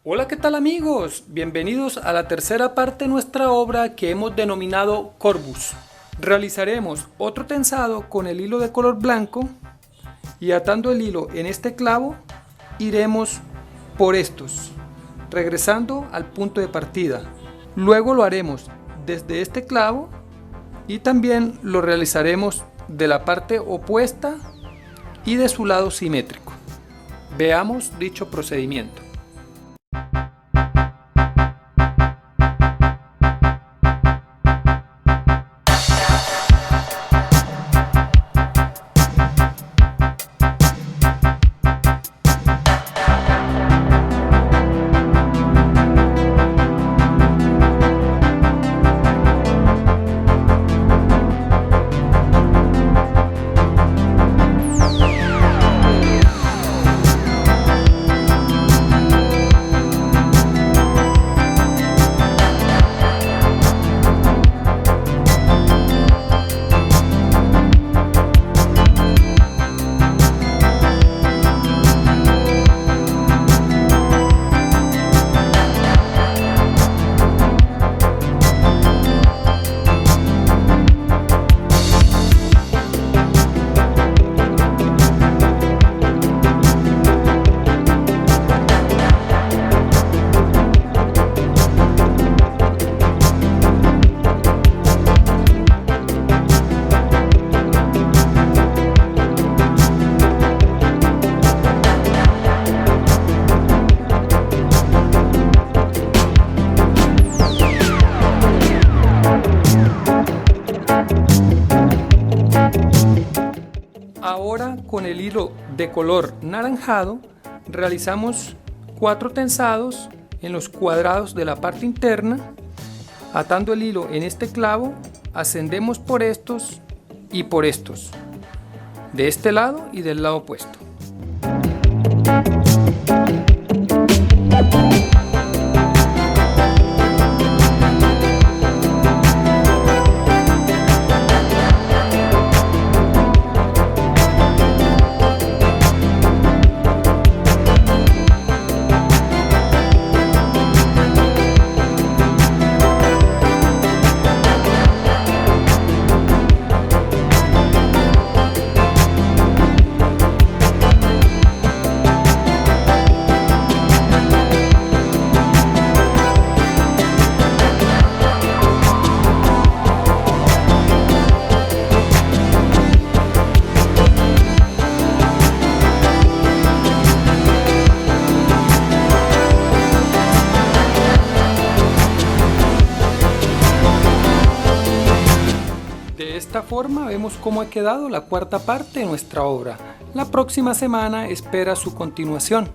Hola, ¿qué tal amigos? Bienvenidos a la tercera parte de nuestra obra que hemos denominado Corbus. Realizaremos otro tensado con el hilo de color blanco y atando el hilo en este clavo iremos por estos, regresando al punto de partida. Luego lo haremos desde este clavo y también lo realizaremos de la parte opuesta y de su lado simétrico. Veamos dicho procedimiento. Ahora con el hilo de color naranjado realizamos 4 tensados en los cuadrados de la parte interna. Atando el hilo en este clavo ascendemos por estos y por estos, de este lado y del lado opuesto. De esta forma vemos cómo ha quedado la cuarta parte de nuestra obra. La próxima semana espera su continuación.